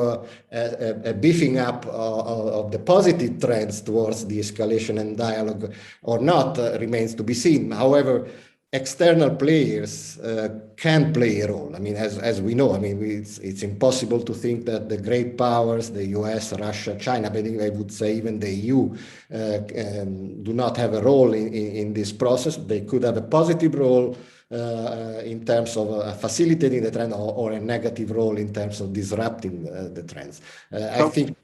a beefing up of the positive trends towards the escalation and dialogue or not remains to be seen. However, external players can play a role. I mean, as we know, I mean, it's impossible to think that the great powers, the US, Russia, China, but I would say even the EU, do not have a role in this process. They could have a positive role in terms of facilitating the trend, or a negative role in terms of disrupting the trends. I think.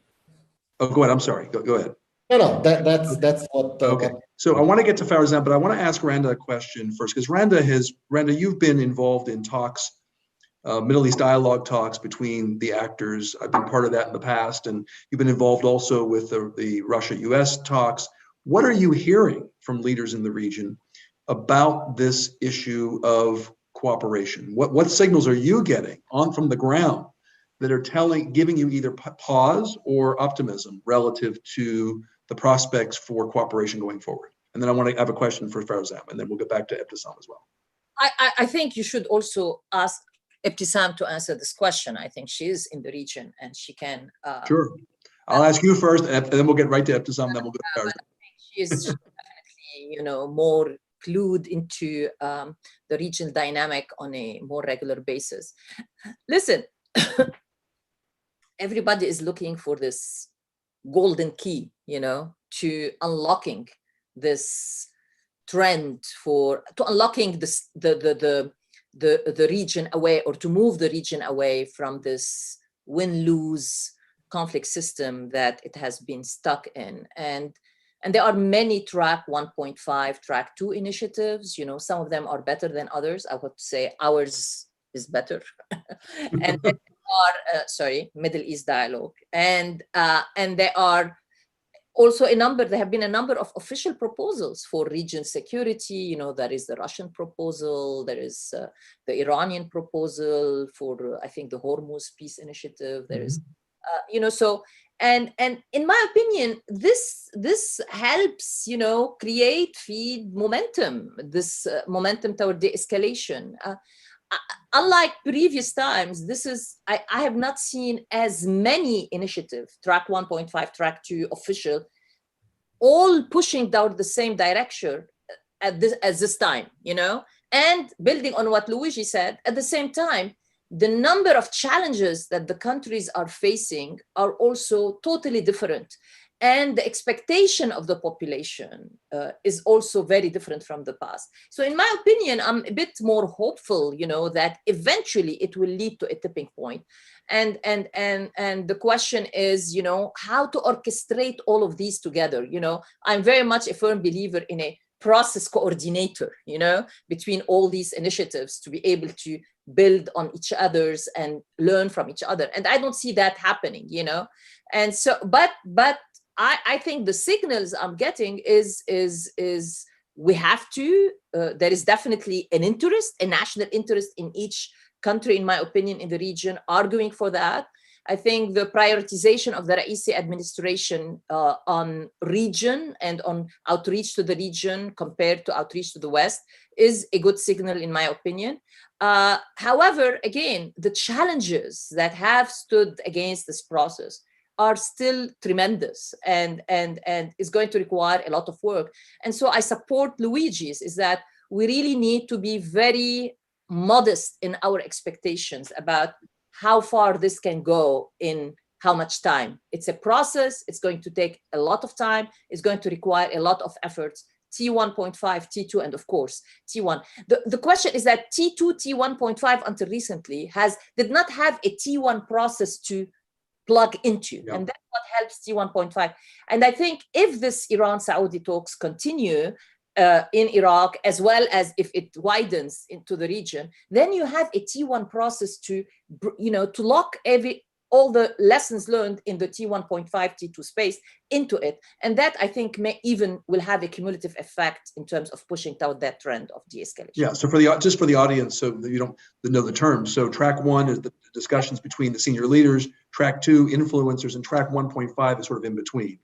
Oh, go ahead. I'm sorry. Go ahead. No, that's what. Okay. So I want to get to Farzam, but I want to ask Randa a question first, because Randa, you've been involved in talks, Middle East dialogue talks between the actors. I've been part of that in the past, and you've been involved also with the Russia-US talks. What are you hearing from leaders in the region about this issue of cooperation? What signals are you getting from the ground that are giving you either pause or optimism relative to the prospects for cooperation going forward? And then I want to have a question for Farzam, and then we'll get back to Ebtisam as well. I think you should also ask Ebtisam to answer this question. I think she is in the region and she can. Sure. I'll ask you first, and then we'll get right to Ebtisam, then we'll go to Farzam. She is definitely, more clued into the regional dynamic on a more regular basis. Listen, everybody is looking for this golden key, to unlocking this trend, to unlocking this the region away, or to move the region away from this win-lose conflict system that it has been stuck in. And there are many track 1.5, track 2 initiatives. Some of them are better than others. I would say ours is better. And there are, Middle East dialogue. And there are also there have been a number of official proposals for region security. There is the Russian proposal, there is the Iranian proposal for, I think, the Hormuz Peace Initiative. There is, and in my opinion, this helps, feed momentum, this momentum toward de-escalation. Unlike previous times, I have not seen as many initiatives, track 1.5, track 2, official, all pushing down the same direction as this time, and building on what Luigi said, at the same time, the number of challenges that the countries are facing are also totally different. And the expectation of the population is also very different from the past. So in my opinion, I'm a bit more hopeful, that eventually it will lead to a tipping point. And the question is, how to orchestrate all of these together. I'm very much a firm believer in a process coordinator, between all these initiatives to be able to build on each other's and learn from each other. And I don't see that happening, And so, but I think the signals I'm getting is we have to, there is definitely an interest, a national interest in each country, in my opinion, in the region, arguing for that. I think the prioritization of the Raisi administration on region and on outreach to the region compared to outreach to the West is a good signal, in my opinion. However, again, the challenges that have stood against this process are still tremendous and is going to require a lot of work. And so I support Luigi's, is that we really need to be very modest in our expectations about how far this can go in how much time. It's a process. It's going to take a lot of time. It's going to require a lot of efforts. T1.5, T2, and of course, T1. The question is that T2, T1.5 until recently did not have a T1 process to plug into. Yeah. And that's what helps T1.5. And I think if this Iran-Saudi talks continue in Iraq, as well as if it widens into the region, then you have a T1 process to lock all the lessons learned in the T1.5, T2 space into it. And that, I think, will have a cumulative effect in terms of pushing toward that trend of de-escalation. Yeah, so just for the audience, so that you don't know the terms. So track 1 is the discussions between the senior leaders, track 2, influencers, and track 1.5 is sort of in between.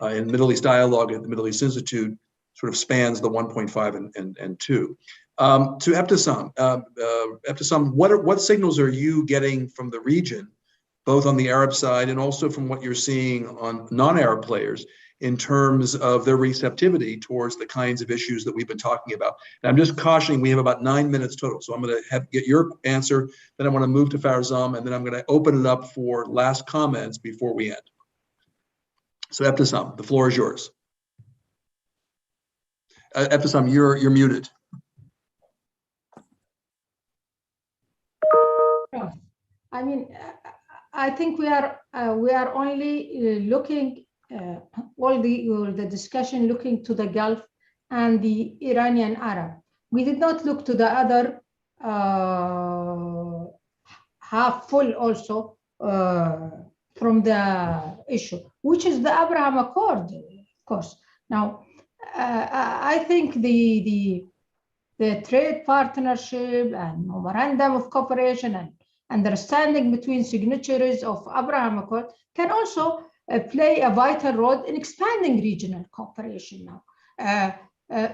And Middle East Dialogue at the Middle East Institute sort of spans the 1.5 and 2. To Ebtissam, Ebtissam, what signals are you getting from the region, both on the Arab side and also from what you're seeing on non-Arab players in terms of their receptivity towards the kinds of issues that we've been talking about? And I'm just cautioning, we have about 9 minutes total. So I'm going to get your answer, then I want to move to Farzam, and then I'm going to open it up for last comments before we end. So Ebtissam, the floor is yours. Ebtissam, you're muted. I mean, I think we are only looking all the discussion looking to the Gulf and the Iranian Arab. We did not look to the other half full also from the issue, which is the Abraham Accord, of course. Now, I think the trade partnership and memorandum of cooperation and understanding between signatories of Abraham Accord can also play a vital role in expanding regional cooperation now.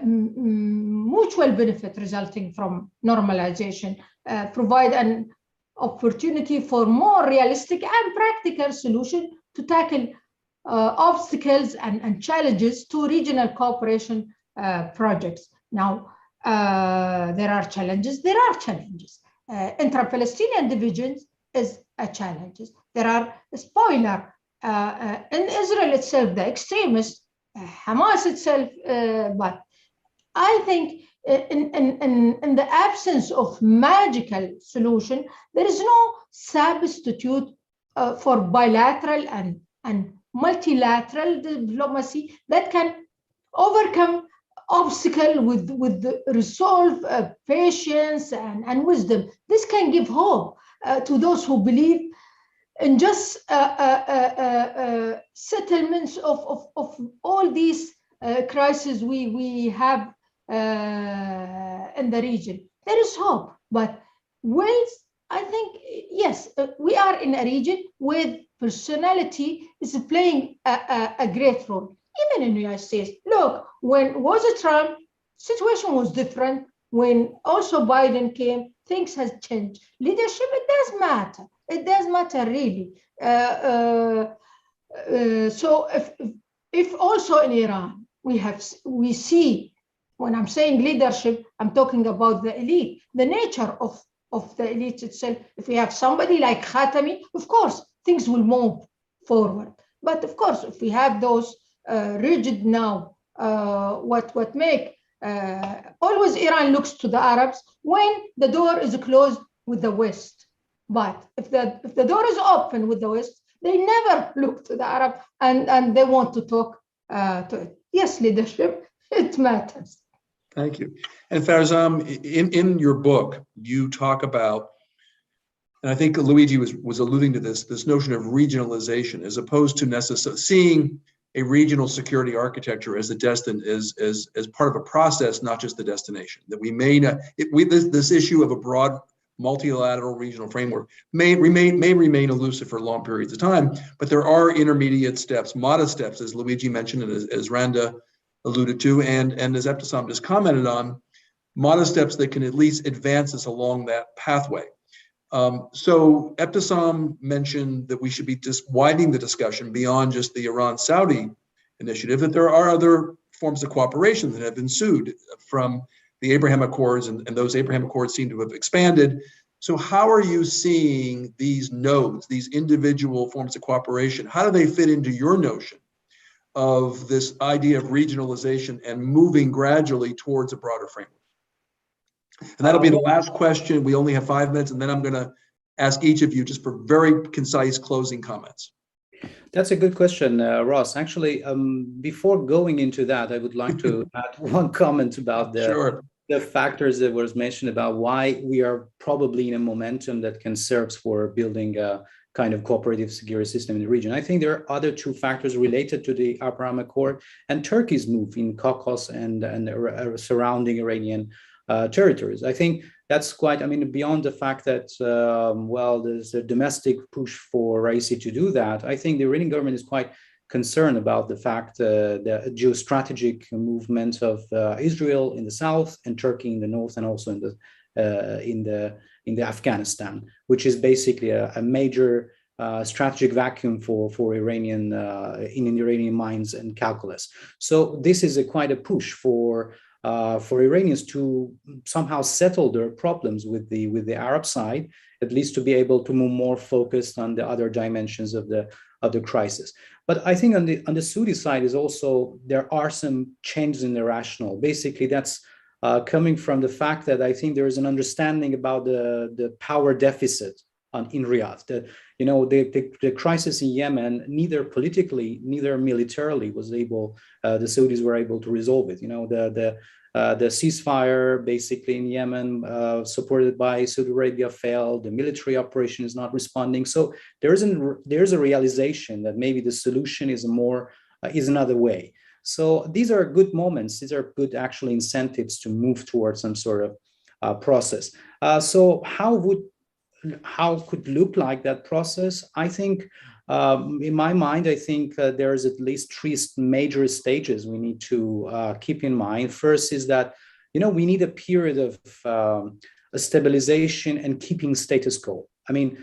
Mutual benefit resulting from normalization provide an opportunity for more realistic and practical solution to tackle obstacles and challenges to regional cooperation projects. Now, there are challenges. Intra-Palestinian divisions is a challenge. There are spoiler in Israel itself, the extremists, Hamas itself, but I think in the absence of magical solution, there is no substitute for bilateral and multilateral diplomacy that can overcome obstacle with the resolve, patience, and wisdom. This can give hope to those who believe in just settlements of all these crises we have in the region. There is hope, but I think, yes, we are in a region where personality is playing a great role. Even in the United States, look, when was it Trump, situation was different. When also Biden came, things has changed. Leadership, it does matter. It does matter really. So if also in Iran, we see, when I'm saying leadership, I'm talking about the elite, the nature of the elite itself. If we have somebody like Khatami, of course, things will move forward. But of course, if we have those rigid now, what make always Iran looks to the Arabs when the door is closed with the West. But if the door is open with the West, they never look to the Arab and they want to talk to it. Yes, leadership, it matters. Thank you. And Farzam, in your book, you talk about, and I think Luigi was alluding to this notion of regionalization as opposed to necessarily seeing a regional security architecture as as part of a process, not just the destination. That we may not, this issue of a broad multilateral regional framework may remain elusive for long periods of time, but there are intermediate steps, modest steps, as Luigi mentioned and as Randa alluded to, and as Ebtisam just commented on, modest steps that can at least advance us along that pathway. So Ebtisam mentioned that we should be just widening the discussion beyond just the Iran-Saudi initiative, that there are other forms of cooperation that have ensued from the Abraham Accords, and those Abraham Accords seem to have expanded. So how are you seeing these nodes, these individual forms of cooperation? How do they fit into your notion of this idea of regionalization and moving gradually towards a broader framework? And that'll be the last question. We only have 5 minutes, and then I'm going to ask each of you just for very concise closing comments. That's a good question, Ross. Actually, before going into that, I would like to add one comment about the factors that was mentioned about why we are probably in a momentum that can serve for building a kind of cooperative security system in the region. I think there are other two factors related to the Abraham Accord and Turkey's move in Caucasus and surrounding Iranian territories. I think that's quite, I mean, beyond the fact that, well, there's a domestic push for Raisi to do that, I think the Iranian government is quite concerned about the fact the geostrategic movement of Israel in the south and Turkey in the north, and also in the Afghanistan, which is basically a major strategic vacuum for Iranian in Iranian minds and calculus. So this is quite a push for Iranians to somehow settle their problems with the Arab side, at least to be able to move more focused on the other dimensions of the crisis. But I think on the Saudi side is also, there are some changes in the rationale. Basically, that's coming from the fact that I think there is an understanding about the power deficit in Riyadh. That, you know, the crisis in Yemen, neither politically, neither militarily was able, the Saudis were able to resolve it. You know, the ceasefire basically in Yemen, supported by Saudi Arabia, failed. The military operation is not responding. So there's a realization that maybe the solution is another way. So these are good moments. These are good actually incentives to move towards some sort of process. So how could look like that process? I think, in my mind, I think there's at least 3 major stages we need to keep in mind. First is that, you know, we need a period of stabilization and keeping status quo. I mean,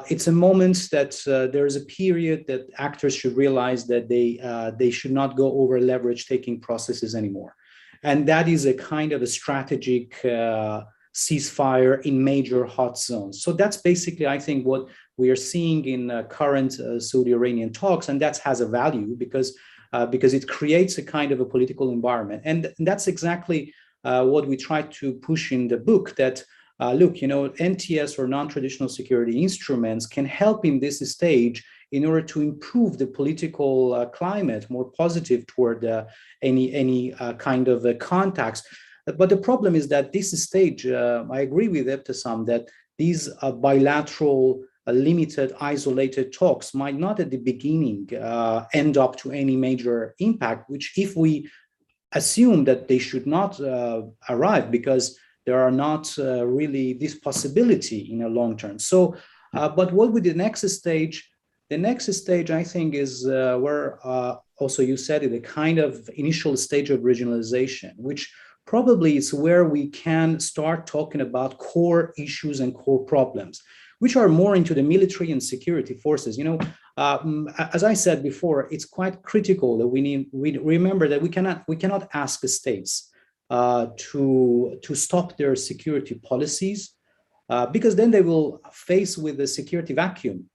it's a moment that there is a period that actors should realize that they should not go over leverage taking processes anymore. And that is a kind of a strategic ceasefire in major hot zones. So that's basically, I think, what we are seeing in current Saudi-Iranian talks, and that has a value because it creates a kind of a political environment. And that's exactly what we try to push in the book, that look, you know, NTS or non-traditional security instruments can help in this stage in order to improve the political climate more positive toward any kind of contacts. But the problem is that this stage, I agree with Ebtisam that these bilateral, limited, isolated talks might not at the beginning end up to any major impact, which if we assume that they should not arrive because there are not really this possibility in a long term. So, but what would the next stage? The next stage, I think, is where also you said it, a kind of initial stage of regionalization, which probably is where we can start talking about core issues and core problems, which are more into the military and security forces. You know, as I said before, it's quite critical that we remember that we cannot ask the states to stop their security policies, because then they will face with a security vacuum.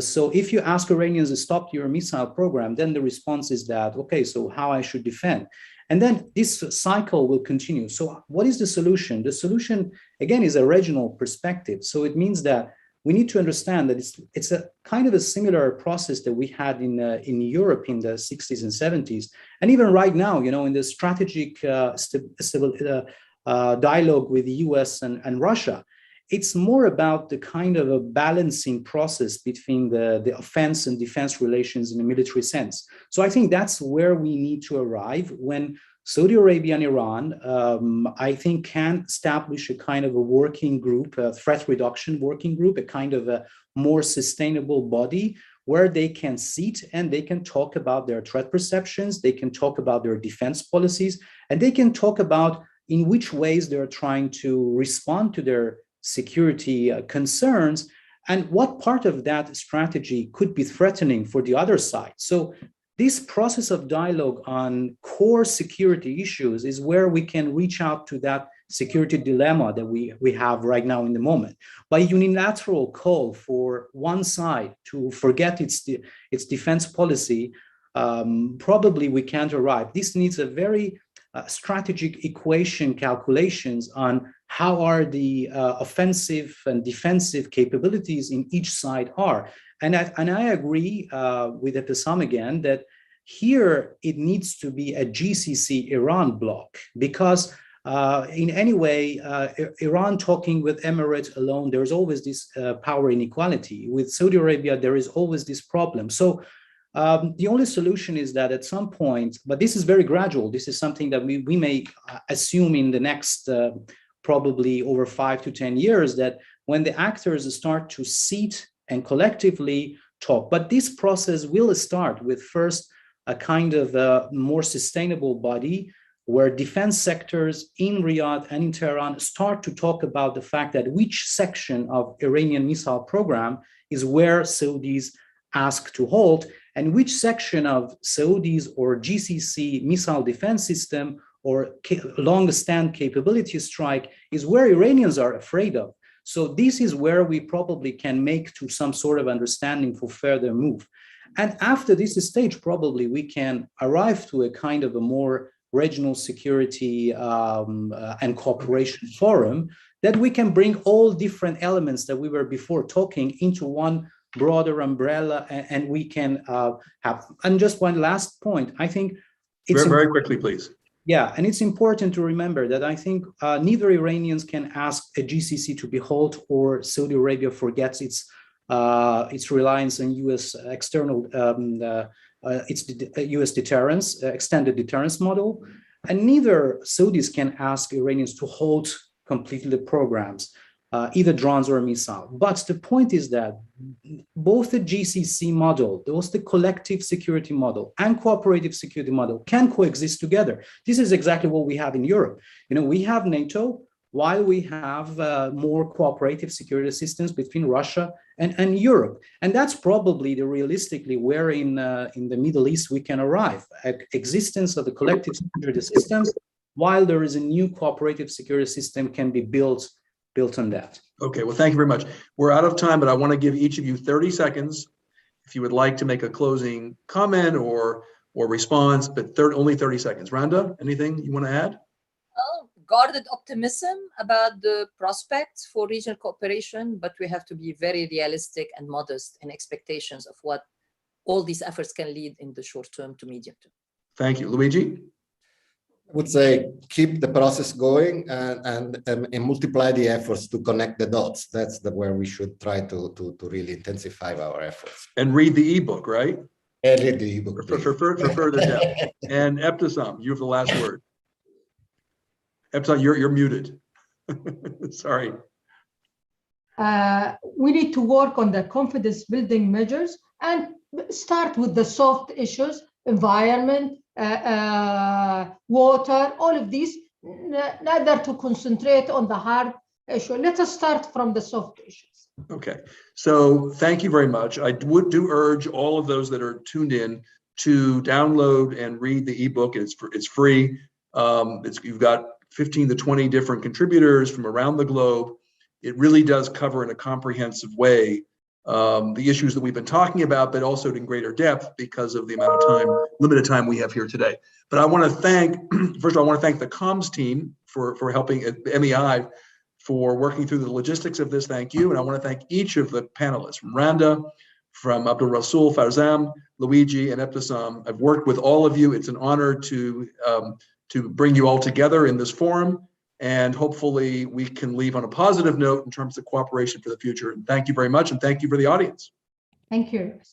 So if you ask Iranians to stop your missile program, then the response is that, okay, so how I should defend? And then this cycle will continue. So what is the solution? The solution, again, is a regional perspective. So it means that we need to understand that it's a kind of a similar process that we had in Europe in the 60s and 70s. And even right now, you know, in the strategic dialogue with the US and Russia, it's more about the kind of a balancing process between the offense and defense relations in a military sense. So I think that's where we need to arrive when Saudi Arabia and Iran, I think, can establish a kind of a working group, a threat reduction working group, a kind of a more sustainable body where they can sit and they can talk about their threat perceptions, they can talk about their defense policies, and they can talk about in which ways they're trying to respond to their security concerns and what part of that strategy could be threatening for the other side. So this process of dialogue on core security issues is where we can reach out to that security dilemma that we have right now in the moment. By unilateral call for one side to forget its defense policy, probably we can't arrive. This needs a very strategic equation calculations on how are the offensive and defensive capabilities in each side are. And I agree with Epesam again that here it needs to be a GCC-Iran bloc because in any way, Iran talking with Emirates alone, there's always this power inequality. With Saudi Arabia, there is always this problem. So the only solution is that at some point, but this is very gradual. This is something that we may assume in the next probably over 5 to 10 years, that when the actors start to sit and collectively talk. But this process will start with first a kind of a more sustainable body where defense sectors in Riyadh and in Tehran start to talk about the fact that which section of Iranian missile program is where Saudis ask to hold, and which section of Saudis or GCC missile defense system or long-stand capability strike is where Iranians are afraid of. So this is where we probably can make to some sort of understanding for further move. And after this stage, probably we can arrive to a kind of a more regional security and cooperation forum that we can bring all different elements that we were before talking into one broader umbrella, and we can have. And just one last point, I think it's very quickly, please. Yeah, and it's important to remember that I think neither Iranians can ask a GCC to be halt or Saudi Arabia forgets its reliance on U.S. external, its U.S. deterrence, extended deterrence model, and neither Saudis can ask Iranians to halt completely the programs, either drones or missile. But the point is that both the GCC model, both the collective security model and cooperative security model can coexist together. This is exactly what we have in Europe. You know, we have NATO while we have more cooperative security systems between Russia and Europe. And that's probably the realistically where in the Middle East we can arrive at existence of the collective security systems while there is a new cooperative security system can be built on that. Okay, well, thank you very much. We're out of time, but I want to give each of you 30 seconds if you would like to make a closing comment or response, but only 30 seconds. Randa, anything you want to add? Well, guarded optimism about the prospects for regional cooperation, but we have to be very realistic and modest in expectations of what all these efforts can lead in the short term to medium term. Thank you. Luigi? I would say keep the process going and multiply the efforts to connect the dots. That's where we should try to really intensify our efforts. And read the ebook, right? And read the ebook. For further depth. And Epesam, you have the last word. Epesam, you're muted. Sorry. We need to work on the confidence building measures and start with the soft issues, environment, water, all of these, neither to concentrate on the hard issue. Let us start from the soft issues. Okay, so thank you very much. I do urge all of those that are tuned in to download and read the ebook. It's free. You've got 15 to 20 different contributors from around the globe. It really does cover in a comprehensive way the issues that we've been talking about, but also in greater depth because of the amount of time, limited time we have here today. But I want to thank, first of all, I want to thank the comms team for helping MEI for working through the logistics of this. Thank you. And I want to thank each of the panelists from Randa, from Abdolrasool, Farzam, Luigi, and Epesam. I've worked with all of you. It's an honor to bring you all together in this forum. And hopefully we can leave on a positive note in terms of cooperation for the future. And thank you very much. And thank you for the audience. Thank you.